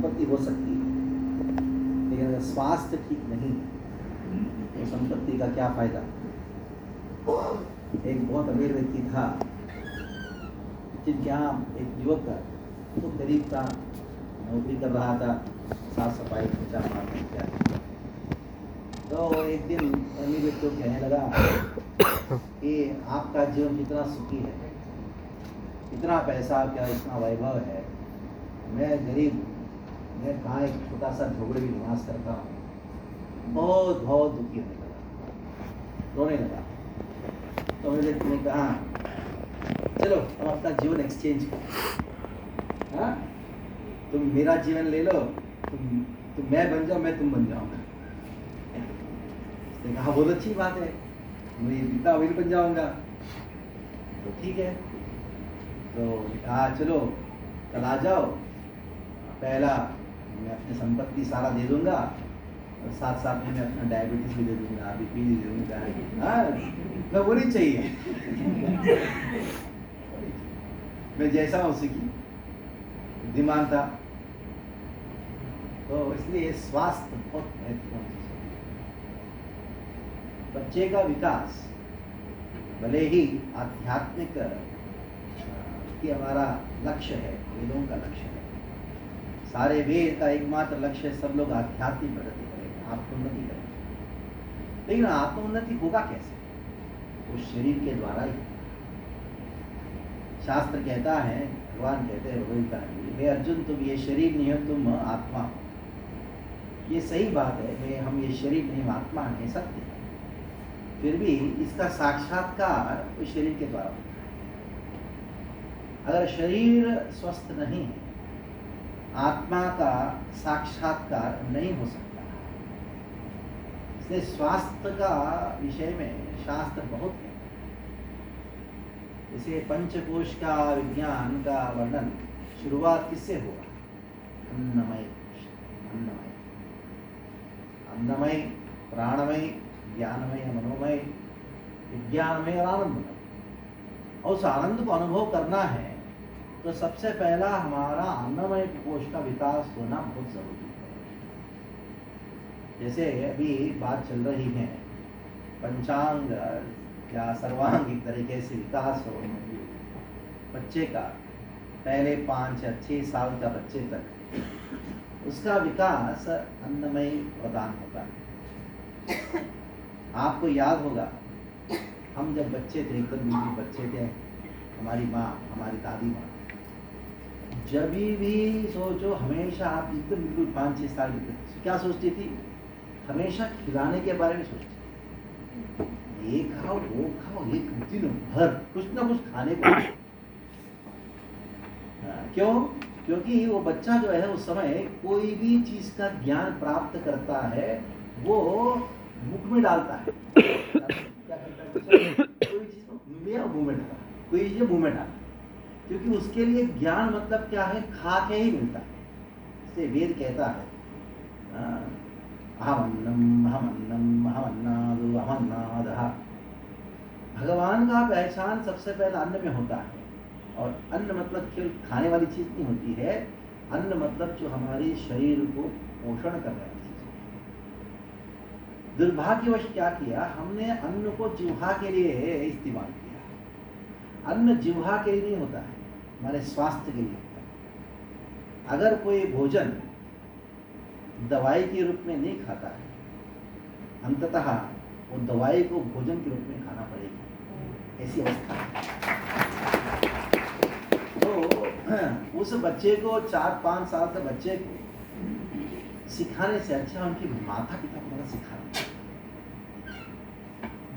संपत्ति हो सकती है, लेकिन अगर स्वास्थ्य ठीक नहीं है तो संपत्ति का क्या फायदा। एक बहुत अमीर व्यक्ति था जिनके यहाँ एक युवक तो गरीब था, नौकरी कर रहा था, साफ सफाई पोछा मारने इत्यादि। तो एक दिन अमीर व्यक्ति को कहने लगा कि आपका जीवन कितना सुखी है, इतना पैसा, क्या इतना वैभव है, मैं गरीब, मैं कहाँ एक छोटा सा झोपड़े में निवास करता हूँ। बहुत बहुत दुखी होने लगा, रोने लगा। तो अमीर व्यक्ति ने कहा चलो हम अपना जीवन एक्सचेंज करो, हाँ तुम मेरा जीवन ले लो, तुम मैं बन जाओ, मैं तुम बन जाऊंगा। उसने कहा बहुत अच्छी बात है, मैं इतना अमीर बन जाऊंगा। तो ठीक है, तो कहा चलो कल आ जाओ, पहला मैं अपनी संपत्ति सारा दे दूंगा और साथ साथ में मैं अपना डायबिटीज भी दे दूंगा, बीपी भी दे दूंगा। हाँ मैं वो नहीं चाहिए मैं जैसा हूँ उसी की बुद्धिमान था। तो इसलिए स्वास्थ्य बहुत महत्वपूर्ण है। बच्चे का विकास भले ही आध्यात्मिक कि हमारा लक्ष्य है, वेदों का लक्ष्य है, सारे वेद का एकमात्र लक्ष्य है सब लोग आध्यात्मिक प्रगति करें, आत्मोन्नति करें। लेकिन आत्मोन्नति होगा कैसे? उस शरीर के द्वारा ही। शास्त्र कहता है, भगवान कहते हैं भगवत गीता, हे अर्जुन तुम ये शरीर नहीं हो, तुम आत्मा हो। ये सही बात है, हम ये शरीर नहीं, आत्मा नहीं, सत्य है। फिर भी इसका साक्षात्कार उस शरीर के द्वारा होता है। अगर शरीर स्वस्थ नहीं है, आत्मा का साक्षात्कार नहीं हो सकता। इसलिए स्वास्थ्य का विषय में शास्त्र बहुत है। जैसे पंचकोश का विज्ञान का वर्णन शुरुआत किससे हुआ? अन्नमय, अन्नमय, अन्नमय, प्राणमय, ज्ञानमय, मनोमय, विज्ञानमय और आनंदमय। और उस आनंद को अनुभव करना है तो सबसे पहला हमारा अन्नमय कोश का विकास होना बहुत जरूरी है। जैसे अभी बात चल रही है पंचांग या सर्वांगिक तरीके से विकास हो बच्चे का, पहले 5 या 6 साल का बच्चे तक उसका विकास अन्नमय प्रदान होता है। आपको याद होगा हम जब बच्चे थे, एकदम बिल्कुल बच्चे थे, हमारी माँ, हमारी दादी माँ जब भी सोचो हमेशा, आप एकदम बिल्कुल 5-6 साल की क्या सोचती थी? हमेशा खिलाने के बारे में सोचती थी, ये खाओ वो खाओ, एक दिन भर कुछ ना कुछ खाने को। क्यों? क्योंकि वो बच्चा जो है उस समय कोई भी चीज का ज्ञान प्राप्त करता है वो मुख में डालता है। क्या करता है? कोई चीज मुंह में डाला, कोई चीज मुंह में डाला, क्योंकि उसके लिए ज्ञान मतलब क्या है? खा के ही मिलता है। इसलिए वेद कहता है अहमन्नम अहमन्नम अहमन्नादु अहमन्नादः। भगवान का पहचान सबसे पहले अन्न में होता है। और अन्न मतलब केवल खाने वाली चीज नहीं होती है, अन्न मतलब जो हमारे शरीर को पोषण करने वाली चीज है। दुर्भाग्यवश क्या किया हमने? अन्न को जिह्वा के लिए इस्तेमाल किया। अन्न जिह्वा के लिए नहीं होता है, हमारे स्वास्थ्य के लिए होता है। अगर कोई भोजन दवाई के रूप में नहीं खाता है, अंततः वो दवाई को भोजन के रूप में खाना पड़ेगी, ऐसी अवस्था है। तो उस बच्चे को 4-5 साल के बच्चे को सिखाने से अच्छा उनकी माता पिता को सिखाना।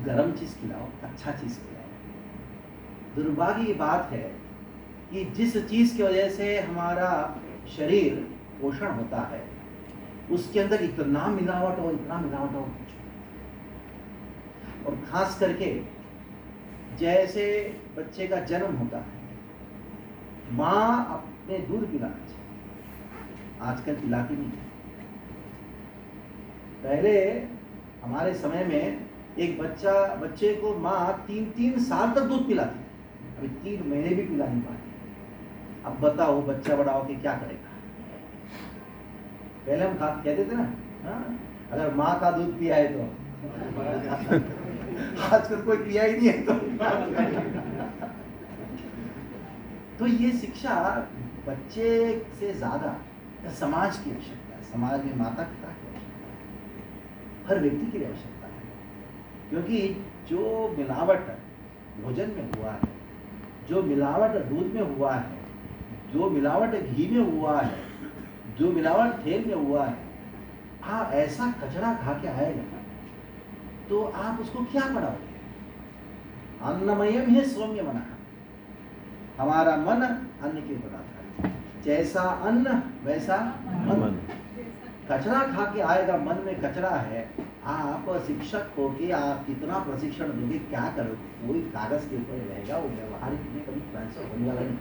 गरम चीज खिलाओ, अच्छा चीज खिलाओ। दुर्भाग्य की बात है कि जिस चीज की वजह से हमारा शरीर पोषण होता है उसके अंदर इतना मिलावट हो, इतना मिलावट हो। और खास करके जैसे बच्चे का जन्म होता है, माँ अपने दूध पिलाना चाहिए, आजकल पिलाती नहीं है। पहले हमारे समय में एक बच्चे को माँ 3-3 साल तक दूध पिलाती थी, अभी 3 महीने भी पिला नहीं पाती। अब बताओ बच्चा बड़ा होके क्या करेगा? पहले हम कहते थे ना, हाँ, अगर माँ का दूध पिया है तो आजकल कोई पिया ही नहीं है तो ये शिक्षा बच्चे से ज्यादा समाज की आवश्यकता है। समाज में माता पिता की आवश्यकता है, हर व्यक्ति की आवश्यकता है, क्योंकि जो मिलावट भोजन में हुआ है, जो मिलावट दूध में हुआ है, जो मिलावट घी में हुआ है, जो मिलावट तेल में हुआ है, हाँ, ऐसा कचरा खा के आएगा तो आप उसको क्या पढ़ाओगे? अन्नमयम है सौम्य मना, हमारा मन अन्न के पदार्थ है, जैसा अन्न वैसा मन। कचरा खा के आएगा, मन में कचरा है, आप शिक्षक हो के आप कितना प्रशिक्षण दोगे, क्या करोगे? कोई कागज के ऊपर रहेगा, वो व्यवहारिक में कभी ट्रांसफर होने वाला नहीं।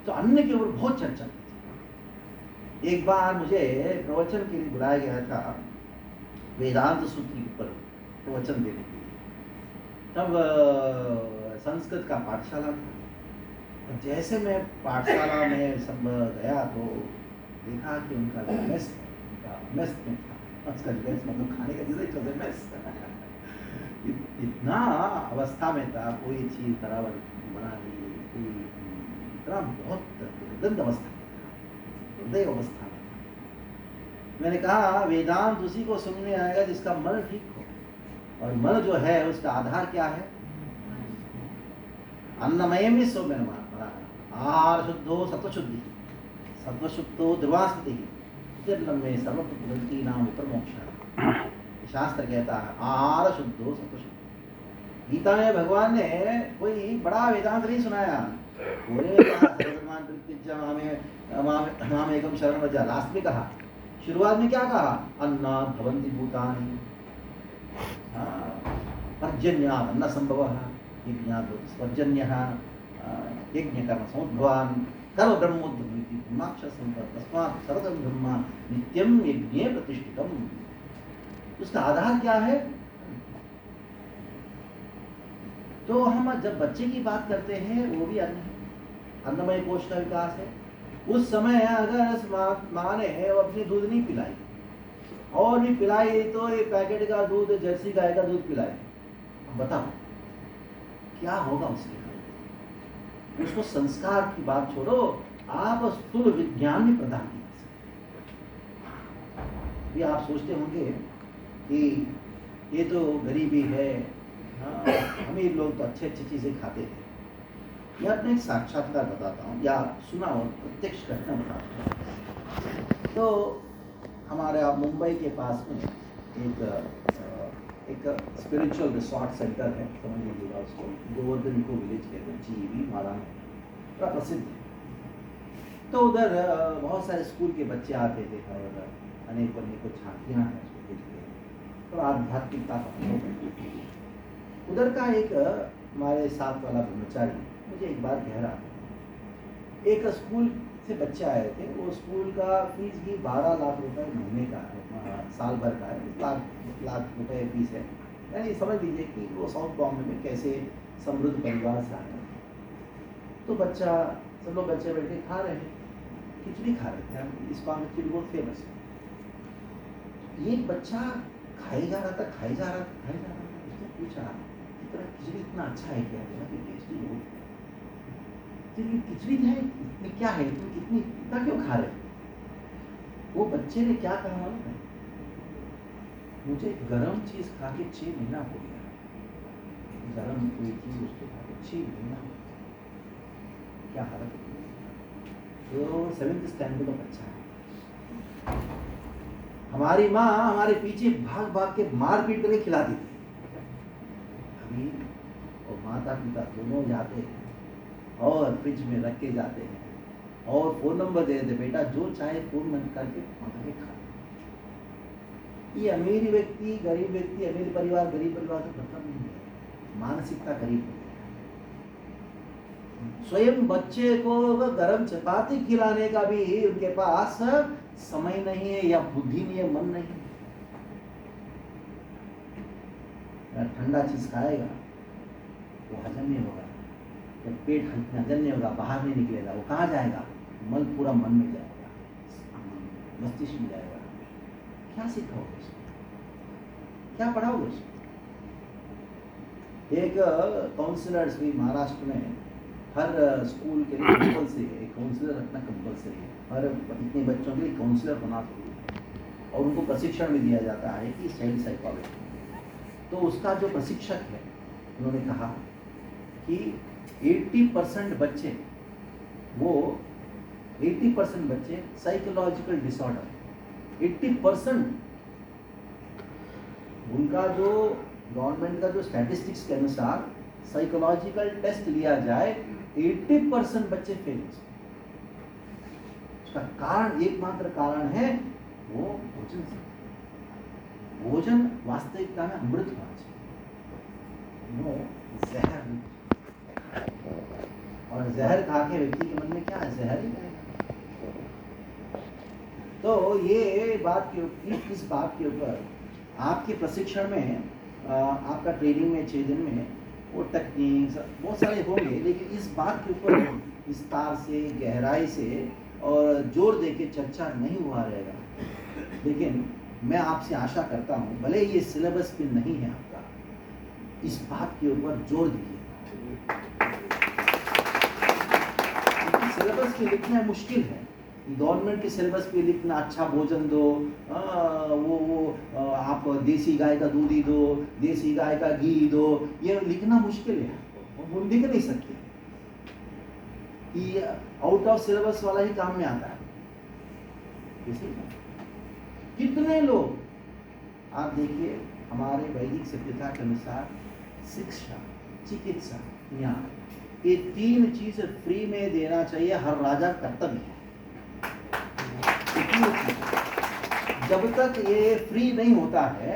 तो अन्न के ऊपर बहुत चर्चा की। एक बार मुझे प्रवचन के लिए बुलाया गया था, वेदांत सूत्र के ऊपर प्रवचन देने के लिए। तब संस्कृत का पाठशाला था। जैसे मैं पाठशाला में सब गया तो देखा कि उनका मेस में था। उसका मेस मतलब खाने का जैसे मेस इतना अवस्था में था, कोई चीज बराबर बना ली, कोई इतना बहुत दुर्गंध अवस्था में था, हृदय अवस्था में था। मैंने कहा वेदांत उसी को सुनने आएगा जिसका मन ठीक हो, और मन जो है उसका आधार क्या है? अन्नमय में सो में आहार शुद्धो सत्वशुद्धि, सत्वशुद्धो ध्रुवास्मृति, में सर्वप्रति नाम विप्रमोक्ष। शास्त्र कहता है आहार शुद्धो सत्वशुद्धि। गीता में भगवान ने कोई बड़ा वेदांत नहीं सुनाया, पूरे माम एकम शरण व्रज, लास्ट में कहा, शुरुआत में क्या कहा? अन्ना भवन्ति भूतानि पर्जन्यात् अन्न संभवः, यज्ञात् पर्जन्यः यज्ञकर्म समुद्भवान् कर्म ब्रह्मोद्भवति ब्रह्माक्षरं तस्मात् सर्वं ब्रह्म नित्यं यज्ञे प्रतिष्ठितम्। उसका आधार क्या है? तो हम जब बच्चे की बात करते हैं वो भी अन्न है, अन्नमय कोश का विकास है। उस समय अगर माँ ने अपनी दूध नहीं पिलाई और भी पिलाई तो ये पैकेट का दूध, जर्सी गाय का दूध पिलाए, बताओ क्या होगा उसके? उसको संस्कार की बात छोड़ो, आप स्थूल विज्ञान भी प्रदान कर सकते। आप सोचते होंगे कि ये तो गरीबी है, अमीर लोग तो अच्छी अच्छी चीजें खाते हैं। मैं अपने एक साक्षात्कार बताता हूँ, या सुना हो प्रत्यक्ष घटना बताता हूँ। तो हमारे मुंबई के पास में एक स्पिरिचुअल रिसोर्ट सेंटर है, समझ लीजिएगा उसको, गोवर्धन को विलेज कहते हैं, जीवी माला में बड़ा प्रसिद्ध है। तो उधर बहुत सारे स्कूल के बच्चे आते थे और अनेक कुछ झांकियाँ हैं उसको देखते, तो आध्यात्मिकता का उधर का एक हमारे साथ वाला ब्रह्मचारी मुझे एक बार कह रहा था, एक स्कूल से बच्चे आए थे, वो स्कूल का फीस भी 12 लाख रुपए महीने का है, साल भर का है, 1 लाख रुपए फीस है। यानी समझ लीजिए कि वो साउथ बॉम्बे में कैसे समृद्ध परिवार से आए। तो बच्चा, सब लोग बच्चे बैठ के खा रहे हैं, खिचड़ी खा रहे थे, इस बार खिचड़ी बहुत फेमस है। ये बच्चा खाई जा रहा था, उसने पूछा खिचड़ी इतना अच्छा है क्या? टेस्टी हो, खिचड़ी है, इसमें क्या है, तुम कितनी इतना क्यों खा रहे? वो बच्चे ने क्या कहा मालूम है? मुझे गरम चीज खा के 6 महीना हो गया, गरम कोई चीज उसको खा के 6 महीना। क्या हालत है? तो 7th स्टैंडर्ड का बच्चा है। हमारी माँ हमारे पीछे भाग भाग के मार पीट करके खिलाती थी। अभी और माता पिता दोनों जाते हैं और फ्रिज में रख के जाते हैं और फोन नंबर दे देते, बेटा जो चाहे फोन नंबर करके मंगा के खा। ये अमीर व्यक्ति, गरीब व्यक्ति, अमीर परिवार, गरीब परिवार से मतलब नहीं है, मानसिकता गरीब है। स्वयं बच्चे को गरम चपाती खिलाने का भी उनके पास समय नहीं है, या बुद्धि नहीं है, मन नहीं है। ठंडा चीज खाएगा वो हजम नहीं होगा, जब पेट हजम नहीं होगा, बाहर नहीं निकलेगा, वो कहाँ जाएगा? मल पूरा मन में जाएगा। मस्तिष्क में जाएगा, क्या सिखाओगे उसको, क्या पढ़ाओगे उसको? एक काउंसलर्स भी महाराष्ट्र में हर स्कूल के लिए कंपल्सरी है, एक काउंसलर रखना कंपल्सरी है, हर इतने बच्चों के लिए काउंसलर होना जरूरी है, और उनको प्रशिक्षण भी दिया जाता है कि चाइल्ड साइकोलॉजी। तो उसका जो प्रशिक्षक है उन्होंने कहा कि 80% बच्चे, वो 80% बच्चे साइकोलॉजिकल डिसऑर्डर, 80%। उनका जो गवर्नमेंट का जो स्टैटिस्टिक्स के अनुसार साइकोलॉजिकल टेस्ट लिया जाए 80% बच्चे फेल हो सकते। उसका कारण, एकमात्र कारण है वो भोजन से। भोजन वास्तविकता में अमृत होना चाहिए, नो जहर नहीं। और जहर खा के व्यक्ति के मन में क्या है, जहर ही रहेगा। तो ये बात के, इस बात के ऊपर आपके प्रशिक्षण में, आपका ट्रेनिंग में 6 दिन में वो टेक्निक्स बहुत सारे होंगे, लेकिन इस बात के ऊपर विस्तार से, गहराई से और जोर दे के चर्चा नहीं हुआ रहेगा। लेकिन मैं आपसे आशा करता हूँ, भले ये सिलेबस में नहीं है आपका, इस बात के ऊपर जोर दीजिए। सिलेबस में लिखना मुश्किल है, गवर्नमेंट के सिलेबस पे लिखना, अच्छा भोजन दो, आप देसी गाय का दूध ही दो, देसी गाय का घी दो, ये लिखना मुश्किल है, वो लिख नहीं सकते। ये आउट ऑफ सिलेबस वाला ही काम में आता है। कितने लोग, आप देखिए, हमारे वैदिक सभ्यता के अनुसार शिक्षा, चिकित्सा, ज्ञान, ये 3 चीज फ्री में देना चाहिए, हर राजा कर्तव्य है। जब तक ये फ्री नहीं होता है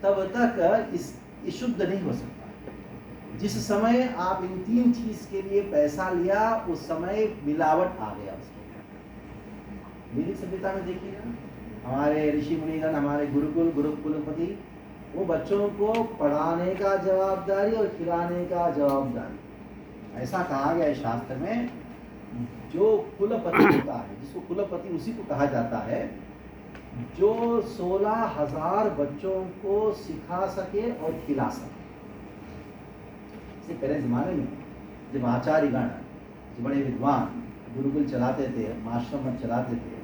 तब तक इस शुद्ध नहीं हो सकता। जिस समय आप इन 3 चीज के लिए पैसा लिया, उस समय मिलावट आ गया उसके। वैदिक सभ्यता में देखिएगा, हमारे ऋषि मुनिगण, हमारे गुरु कुलपति, वो बच्चों को पढ़ाने का जवाबदारी और खिलाने का जवाबदारी, ऐसा कहा गया है शास्त्र में। जो कुलपति होता है, जिसको कुलपति उसी को कहा जाता है, जो 16,000 बच्चों को सिखा सके और खिला सके। इससे पहले जमाने में जब आचार्यगण, जो बड़े विद्वान गुरुकुल चलाते थे, आश्रम चलाते थे,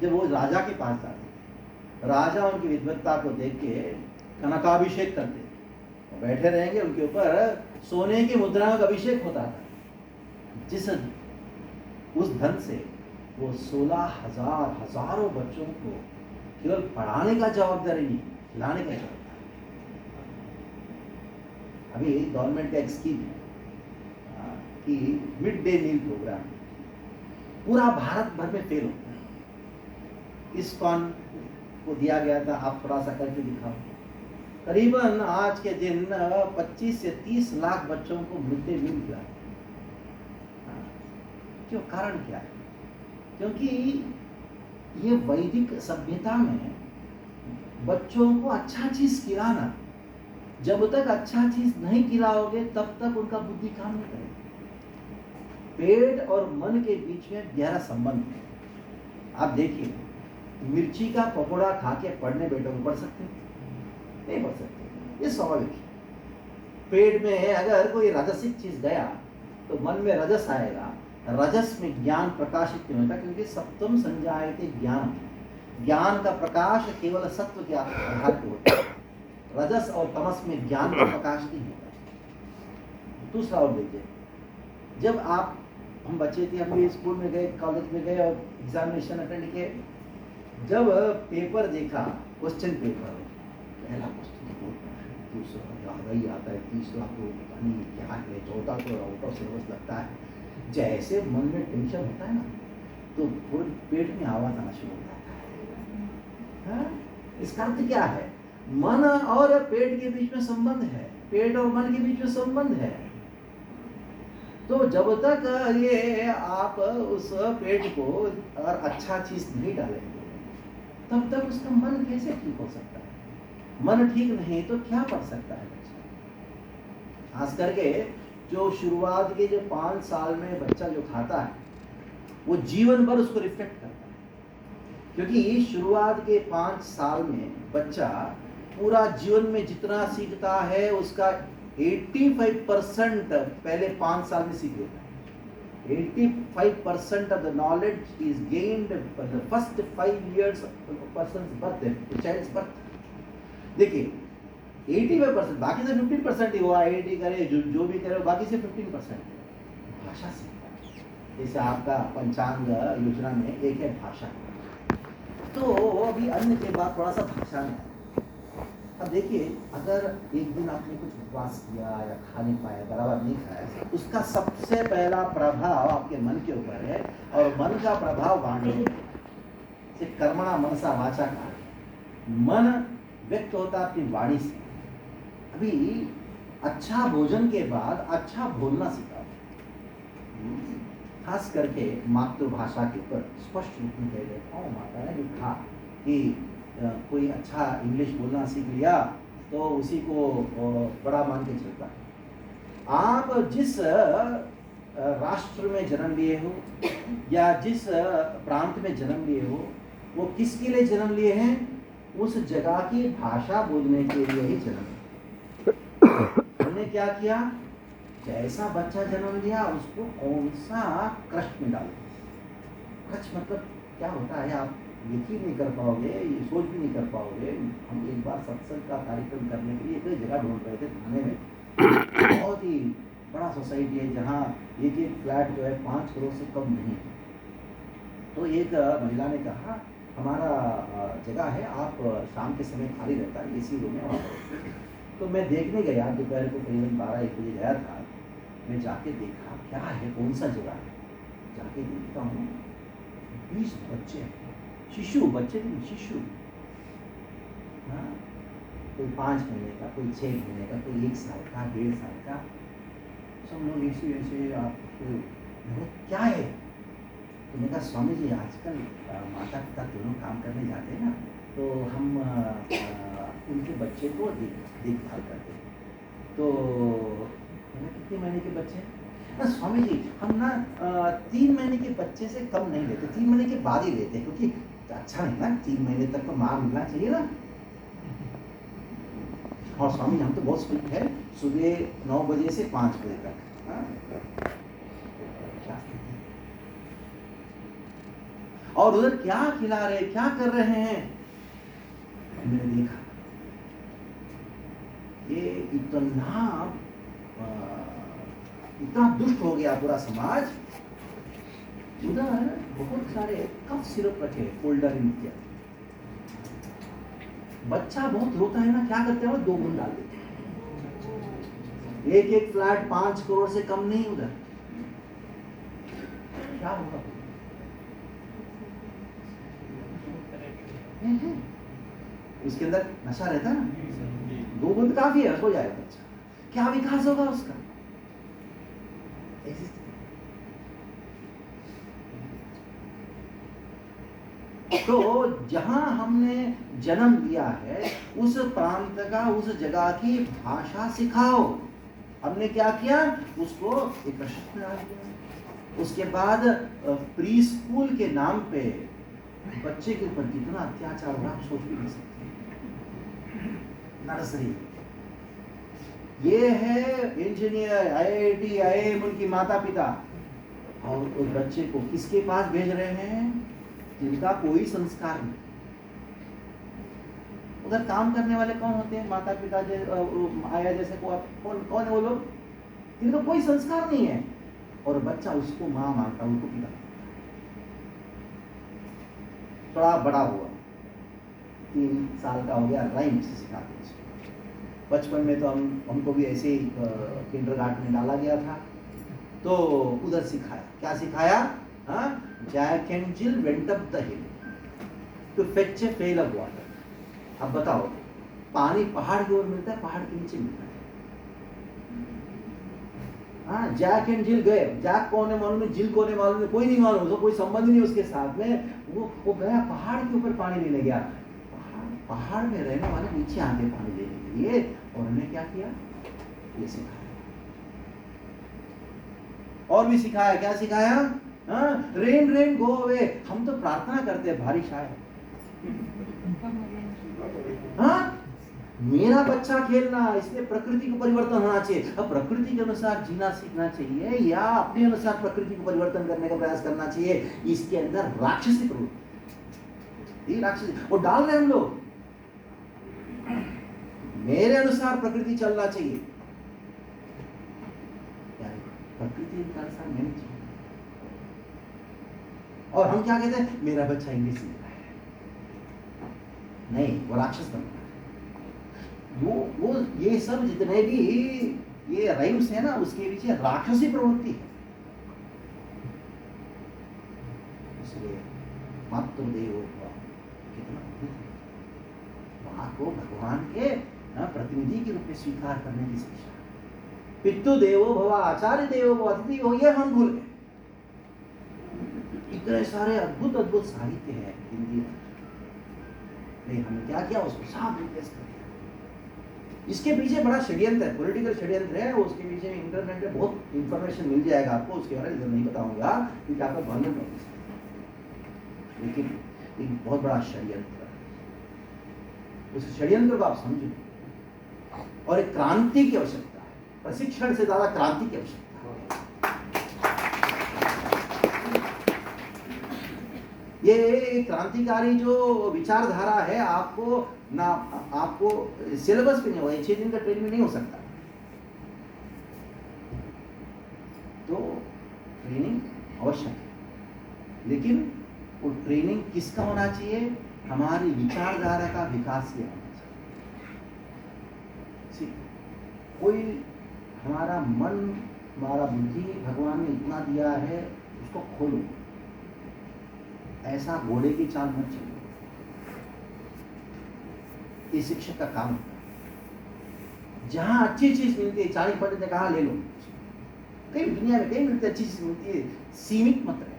जब वो राजा के पास जाते, राजा उनकी विद्वत्ता को देख के कनकाभिषेक करते, बैठे रहेंगे, उनके ऊपर सोने की मुद्राओं का अभिषेक होता था। जिस उस धन से वो 16,000 हजारों बच्चों को केवल पढ़ाने का जवाबदारी नहीं, खिलाने का जवाबदारी। अभी गवर्नमेंट का एक स्कीम है कि मिड डे मील प्रोग्राम पूरा भारत भर में फेल होता है। इस्कॉन को दिया गया था, आप थोड़ा सा करके दिखाओ। करीबन आज के दिन 25 से 30 लाख बच्चों को मिड डे मील खिलाया। क्यों? कारण क्या है? क्योंकि ये वैदिक सभ्यता में बच्चों को अच्छा चीज खिलाना, जब तक अच्छा चीज नहीं खिलाओगे तब तक उनका बुद्धि काम नहीं करेगी। पेट और मन के बीच में गहरा संबंध है। आप देखिए, मिर्ची का पकौड़ा खा के पढ़ने बैठोगे, पढ़ सकते नहीं? पढ़ सकते, ये स्वाभाविक है। पेट में अगर कोई राजसिक चीज गया तो मन में रजस आएगा। रजस में ज्ञान प्रकाशित नहीं होता, क्योंकि सप्तम संजायते ज्ञान, ज्ञान का प्रकाश केवल सत्व के आधार पर होता है। रजस और तमस में ज्ञान का प्रकाश नहीं होता। दूसरा और देखिए, जब हम बच्चे थे, हम भी स्कूल में गए, कॉलेज में गए और एग्जामिनेशन अटेंड किए, जब पेपर देखा, क्वेश्चन पेपर, पहला क्वेश्चन दूसरा ज्यादा ही आता है, तीसरा तो पता नहीं क्या है, चौथा तो आउट ऑफ सिलेबस लगता है। जैसे मन में टेंशन होता है ना, तो पूरे पेट में आवाज आना शुरू हो जाता है। इसका अर्थ क्या है? मन और पेट के बीच में संबंध है, पेट और मन के बीच में संबंध है। तो जब तक ये आप उस पेट को अगर अच्छा चीज नहीं डालेंगे, तब तक उसका मन कैसे ठीक हो सकता है? मन ठीक नहीं तो क्या पढ़ सकता है बच्चा? खास करके जो शुरुआत के जो 5 साल में बच्चा जो खाता है, वो जीवन भर उसको रिफ्लेक्ट करता है। क्योंकि शुरुआत के 5 साल में बच्चा पूरा जीवन में जितना सीखता है उसका 85% पहले 5 साल में सीख लेता है। 85% of the knowledge is gained for the first 5 years of a person's birth, a child's birth. देखिए 85%, बाकी से 15% ही, वो IIT करे जो भी करे, बाकी से 15% भाषा सीखता है। जैसे आपका पंचांग योजना में एक है भाषा। तो अभी अन्न के बाद थोड़ा सा भाषा में, अब देखिए अगर एक दिन आपने कुछ उपवास किया या खा नहीं पाया, बराबर नहीं खाया, उसका सबसे पहला प्रभाव आपके मन के ऊपर है, और मन का प्रभाव वाणी से, कर्मणा मनसा वाचा का, मन व्यक्त होता अपनी वाणी से। अभी अच्छा भोजन के बाद अच्छा बोलना सीखा, खास करके मातृभाषा के ऊपर स्पष्ट रूप में कह देता हूँ, माता ने लिखा कि कोई अच्छा इंग्लिश बोलना सीख लिया तो उसी को बड़ा मान के चलता है। आप जिस राष्ट्र में जन्म लिए हो या जिस प्रांत में जन्म लिए हो, वो किसके लिए जन्म लिए हैं? उस जगह की भाषा बोलने के लिए ही जन्म। हमने क्या किया? जैसा बच्चा जन्म लिया उसको कौन सा क्रच में डालो। क्रच मतलब क्या होता है आप यकीन नहीं कर पाओगे, ये सोच भी नहीं कर पाओगे। हम एक बार सत्संग का कार्यक्रम करने के लिए एक जगह ढूंढ रहे थे थाने में, बहुत ही बड़ा सोसाइटी है जहाँ एक फ्लैट जो है 5 करोड़ से कम नहीं है। तो एक महिला ने कहा हमारा जगह है, आप शाम के समय खाली रहता है, इसी रूम में वहाँ। तो मैं देखने गया, दोपहर को करीबन 12-1 बजे गया था। मैं जाके देखा क्या है, कौन सा जगह है। जाके देखता हूँ 20 बच्चे, शिशु, बच्चे नहीं शिशु, हाँ, कोई 5 महीने का, कोई 6 महीने का, कोई 1 साल का, 1.5 साल का, सब लोग ऐसे ऐसे। आपको क्या है? तो मैंने कहा स्वामी जी आजकल माता पिता दोनों काम करने जाते हैं ना, तो हम उनके बच्चे को देखभाल करते हैं। तो मैंने कितने महीने के बच्चे? ना स्वामी जी हम ना 3 महीने के बच्चे से कम नहीं लेते, 3 महीने के बाद ही लेते हैं, क्योंकि अच्छा नहीं ना, 3 महीने तक तो माँ मिलना चाहिए ना। और स्वामी हम तो बहुत स्ट्रिक्ट है, सुबह 9 बजे से 5 बजे तक। और उधर क्या खिला रहे, क्या कर रहे हैं? मैंने देखा ये इतना दुष्ट हो गया पूरा समाज। उधर बहुत सारे कफ सिरप रखे, फोल्डर इत्यादि। बच्चा बहुत रोता है ना, क्या करते हैं वो 2 बूंद डाल देते हैं। एक फ्लैट 5 करोड़ से कम नहीं उधर। क्या होगा? उसके अंदर नशा रहता है ना, 2 बूंद काफी है, हो जाएगा बच्चा। क्या विकास होगा उसका? तो जहां हमने जन्म लिया है उस प्रांत का, उस जगह की भाषा सिखाओ। हमने क्या किया? उसको एक रशक में डाल दिया। उसके बाद प्री स्कूल के नाम पे बच्चे के ऊपर कितना अत्याचार हो रहा आप सोच भी नहीं सकते। नर्सरी, ये है इंजीनियर, IIT, IIM उनकी माता पिता, और उस बच्चे को किसके पास भेज रहे हैं? जिनका कोई संस्कार नहीं। उधर काम करने वाले कौन होते हैं? माता पिता आया जैसे कौन है वो लोग जिनका कोई संस्कार नहीं है, और बच्चा उसको माँ मानता, उनको पिता। थोड़ा बड़ा हुआ, 3 साल का हो गया, राइम से सिखाते उसको। बचपन में तो हमको भी ऐसे ही किंडरगार्टन में डाला गया था, तो उधर सिखाया। क्या सिखाया? Jack and Jill went up the hill to fetch a pail of water. अब बताओ, पानी पहाड़ की ओर मिलता है, पहाड़ के नीचे मिलता है। हाँ, जैक एंड जिल गए। जैक कौन है मालूम है, जिल कौन है मालूम है, कोई नहीं मालूम, उसको कोई संबंध नहीं उसके साथ में। वो गया पहाड़ के ऊपर पानी लेने गया। पहाड़ में रहने वाले नीचे आके पानी लेने के लिए, और उन्होंने क्या किया? ये सिखाया। और भी सिखाया। क्या सिखाया? Rain rain go away. हम तो प्रार्थना करते हैं बारिश आए। मेरा बच्चा खेलना, इसमें प्रकृति को परिवर्तन होना चाहिए। अब प्रकृति के अनुसार जीना सीखना चाहिए या अपने अनुसार प्रकृति को परिवर्तन करने का प्रयास करना चाहिए। इसके अंदर राक्षसी प्रवृत्ति, राक्षसी वो डाल रहे हैं हम लोग। मेरे अनुसार प्रकृति चलना चाहिए, प्रकृति के अनुसार नहीं चाहिए। और हम क्या कहते हैं, मेरा बच्चा इंग्लिश सीख रहा है। नहीं, वो राक्षस बन रहा है। वो ये सब जितने भी ये राइम्स है ना, उसके पीछे राक्षसी प्रवृत्ति है। इसलिए मातृदेवो भव, कितना माँ को भगवान के प्रतिनिधि के रूप में स्वीकार करने की शिक्षा। पितृ देवो भव, आचार्य देवो भव, अतिथि हो, ये हम भूल गए। इतने सारे अद्भुत अद्भुत साहित्य है हिंदी में, हमने क्या किया, उसको साफ रिप्लेस कर दिया। इसके पीछे बड़ा षड्यंत्र है, पॉलिटिकल षड्यंत्र है। उसके पीछे इंटरनेट में बहुत इंफॉर्मेशन मिल जाएगा आपको, उसके बारे में नहीं बताऊंगा क्योंकि आपका बंधन नहीं है, लेकिन एक बहुत बड़ा षड्यंत्र है। उस षड्यंत्र को आप समझो, और एक क्रांति की आवश्यकता है, प्रशिक्षण से ज्यादा क्रांति की आवश्यकता है। ये क्रांतिकारी जो विचारधारा है, आपको सिलेबस पे नहीं होगा, 6 दिन का ट्रेनिंग में नहीं हो सकता। तो ट्रेनिंग आवश्यक है, लेकिन वो ट्रेनिंग किसका होना चाहिए, हमारी विचारधारा का विकास किया होना चाहिए। कोई हमारा मन, हमारा बुद्धि भगवान ने इतना दिया है, उसको खोलो। ऐसा घोड़े की चाल मत चलो। ये शिक्षक का काम है। जहां अच्छी चीज मिलती है, 40 पंडित ने कहा ले लो, कहीं दुनिया में कहीं मिलती है, अच्छी चीज मिलती है, सीमित मत रहे।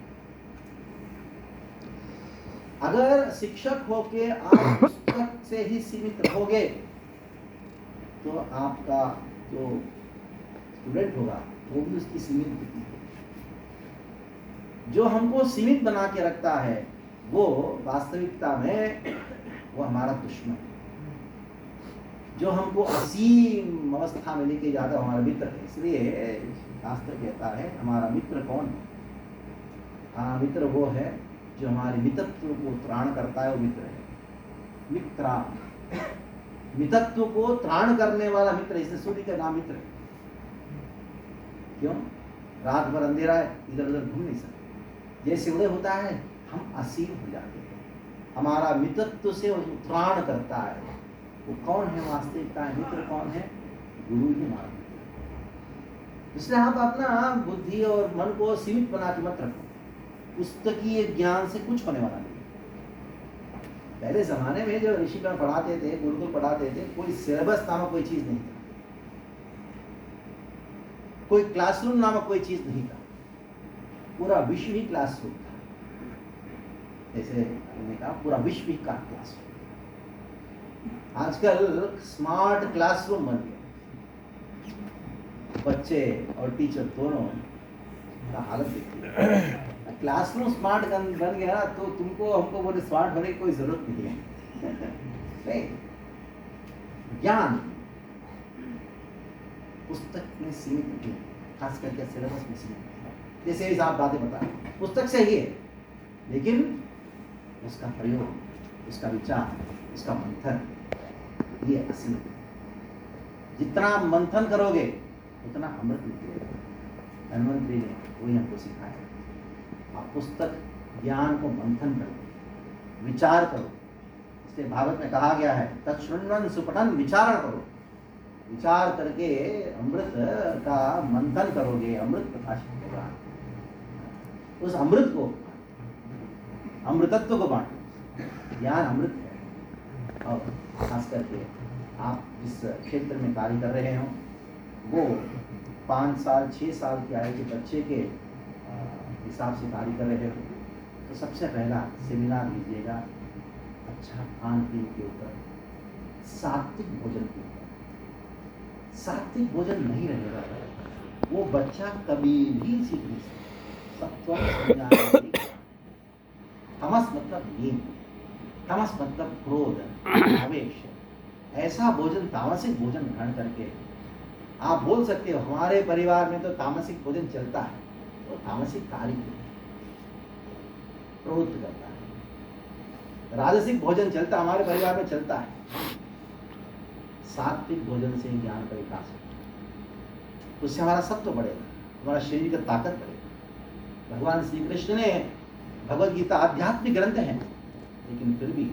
अगर शिक्षक होके आप पुस्तक से ही सीमित रहोगे तो आपका जो स्टूडेंट होगा वो भी उसकी सीमित बुद्धि है। जो हमको सीमित बना के रखता है वो वास्तविकता में वो हमारा दुश्मन है। जो हमको असीम अवस्था में लेके जाता है हमारा मित्र है। इसलिए शास्त्र कहता है हमारा मित्र कौन है। हमारा मित्र वो है जो हमारे मितत्व को त्राण करता है, वो मित्र है। मित्रा, मितत्व को त्राण करने वाला मित्र, इसलिए सूर्य का नाम मित्र है। क्यों? रात भर अंधेरा है, इधर उधर घूम नहीं सकते। जैसे उदय होता है हम असीम हो जाते हैं। हमारा मितत्व से वो त्राण करता है। वो कौन है वास्तविकता है? मित्र कौन है? गुरु ही हमारा मित्र। इसलिए आप अपना बुद्धि और मन को सीमित बना के मत रखो। पुस्तकीय ज्ञान से कुछ होने वाला नहीं। पहले जमाने में जो ऋषिगण पढ़ाते थे, गुरुकुल पढ़ाते थे, कोई सिलेबस नामक कोई चीज नहीं था, कोई क्लासरूम नामक कोई चीज नहीं था। पूरा विश्व ही क्लासरूम था। जैसे मैंने कहा पूरा विश्व ही का क्लासरूम। आजकल स्मार्ट क्लासरूम बन गया। बच्चे और टीचर दोनों का हालत देखिए। क्लासरूम स्मार्ट बन गया ना, तो तुमको हमको बोले स्मार्ट होने की कोई जरूरत नहीं है। नहीं, ज्ञान पुस्तक में सीमित नहीं, खास करके सिलेबस में सीमित। जैसे आप बातें बता रहे, पुस्तक से ही है, लेकिन उसका प्रयोग, उसका विचार, उसका मंथन, ये असली। जितना मंथन करोगे उतना अमृत निकलेगा। धन्वंतरी ने वही हमको सिखाया। आप पुस्तक ज्ञान को मंथन करो, विचार करो। इसलिए भागवत में कहा गया है तत्शृण्वन् सुपठन् विचारण करो। विचार करके अमृत का मंथन करोगे, अमृत प्रकाशित होगा। उस अमृत को, अमृतत्व को बांटो। ज्ञान अमृत है। और खास करके आप जिस क्षेत्र में कार्य कर रहे हो वो 5 साल 6 साल की आयु के बच्चे के हिसाब से कार्य कर रहे हो, तो सबसे पहला सेमिनार लीजिएगा अच्छा खान पीन के ऊपर, सात्विक भोजन के ऊपर। सात्विक भोजन नहीं रहेगा वो बच्चा कभी भी सीख नहीं सकता। सत्वम संज्ञायते। तमस मतलब नींद, तमस मतलब क्रोध, आवेश। ऐसा भोजन, तामसिक भोजन ग्रहण करके आप बोल सकते हो हमारे परिवार में तो तामसिक भोजन चलता है, तो तामसिक कार्य प्रवृत्त करता है। राजसिक भोजन चलता हमारे परिवार में चलता है। सात्विक भोजन से ज्ञान का विकास होता है, उससे हमारा सत्व बढ़ेगा, हमारा शरीर का ताकत बढ़ेगा। भगवान श्री कृष्ण ने भगवद गीता आध्यात्मिक ग्रंथ है, लेकिन फिर भी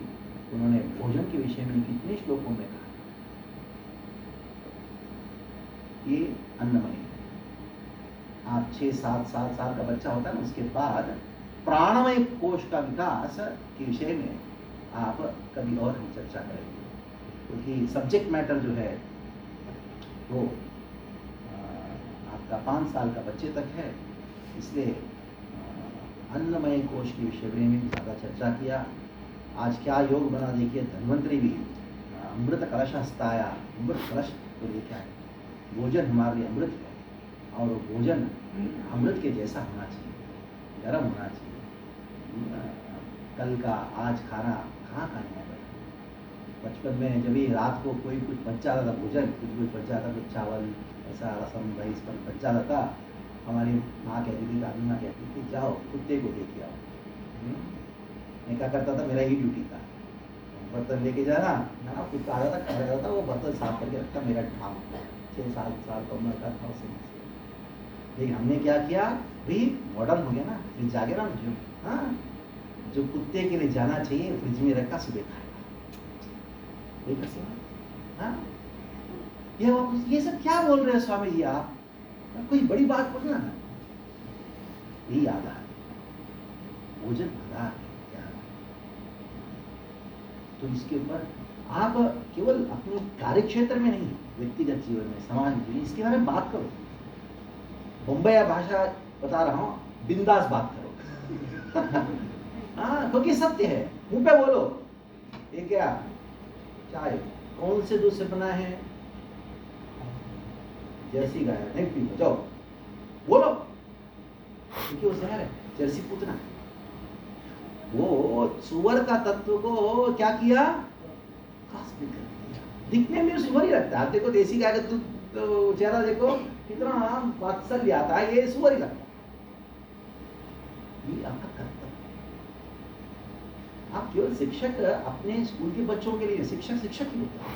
उन्होंने भोजन के विषय में कितने श्लोकों में कहा ये अन्नमय। आप 6-7 साल का बच्चा होता है ना, उसके बाद प्राणमय कोश का विकास के विषय में आप कभी और हम चर्चा करेंगे, क्योंकि सब्जेक्ट मैटर जो है वो आपका 5 साल का बच्चे तक है, इसलिए अन्नमय कोश के विषय में भी ज़्यादा चर्चा किया। आज क्या योग बना, देखिए धन्वंतरी भी अमृत कलश हस्ताया, अमृत कलश को लेके आए। भोजन हमारे लिए अमृत है, और भोजन अमृत के जैसा होना चाहिए, गर्म होना चाहिए। कल का आज खाना कहाँ खाने है। बचपन में जब भी रात को कोई कुछ बच जाता था, भोजन कुछ बच जाता, कुछ चावल ऐसा रसम राइस पर बच जाता था, हमारी माँ कहती थी, दादी माँ कहती थी जाओ कुत्ते को देख आओ। मैं क्या करता था, मेरा ही ड्यूटी था, बर्तन लेके जाना ना, कुत्ता आ जाता, खड़ा रहता था, वो बर्तन साफ करके रखता, मेरा काम 6-7 साल का उम्र का था उसे। लेकिन हमने क्या किया भाई, मॉडर्न हो गया ना, फ्रिज आ गया ना, जो हाँ जो कुत्ते के लिए जाना चाहिए फ्रिज में रखा, सुबह खाएगा। हाँ ये सब क्या बोल रहे हैं स्वामी जी आप, कोई बड़ी बात बोलना है। यही आधार भोजन आधार है। तो इसके ऊपर आप केवल अपने कार्य क्षेत्र में नहीं, व्यक्तिगत जीवन में, समाज में, इसके बारे में बात करो। बम्बई भाषा बता रहा हूँ, बिंदास बात करो। हाँ, क्योंकि सत्य है, मुंह पे बोलो। ये क्या चाय कौन से दूध से बना है, जर्सी गाय नहीं पी, जाओ बोलो, क्योंकि वो जहर है, जर्सी पूतना। वो सुअर का तत्व को क्या किया, दिखने में सुअर ही लगता है। देखो देसी गाय का दूध तो चेहरा देखो कितना वात्सल्य आता है, ये सुअर ही लगता है। ये आपका कर्तव्य। आप केवल शिक्षक अपने स्कूल के बच्चों के लिए, शिक्षक ही होता है।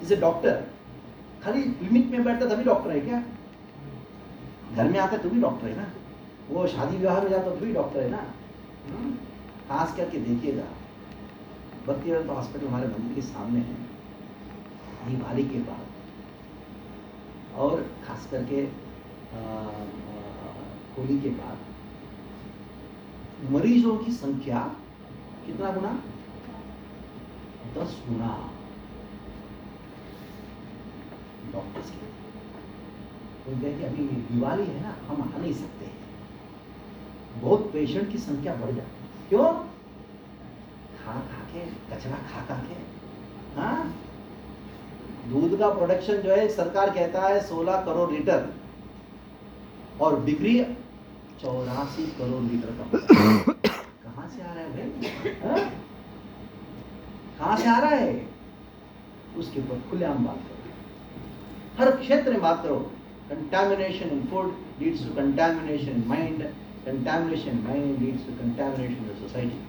जैसे डॉक्टर खाली क्लिनिक में बैठता तभी डॉक्टर है क्या, घर में आता तो भी डॉक्टर है ना, वो शादी विवाह में जाता तो भी डॉक्टर है ना। खास करके देखिएगा, भक्तिवेदांत हॉस्पिटल हमारे मंदिर के सामने है, दिवाली के बाद, और खास करके होली के बाद मरीजों की संख्या कितना गुना, 10 गुना डॉक्टर्स के। तो कि अभी दिवाली है ना, हम आ नहीं सकते, बहुत पेशेंट की संख्या बढ़ जाती है। क्यों? खा के, कचरा खा के। हाँ, दूध का प्रोडक्शन जो है सरकार कहता है 16 करोड़ लीटर, और बिक्री 84 करोड़ लीटर का। कहाँ से आ रहा है भाई? कहाँ से आ रहा है? उसके ऊपर खुलेआम बात करो, हर क्षेत्र में बात करो। Contamination in food leads to contamination in mind, contamination in mind leads to contamination in society.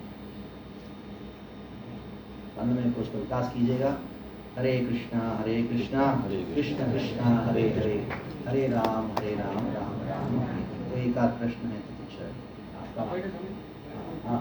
अन्नमय कोश का विकास कीजिएगा। हरे कृष्णा कृष्ण कृष्ण हरे हरे, हरे राम राम राम हरे। तो एक आध प्रश्न है तो कुछ आपका। हाँ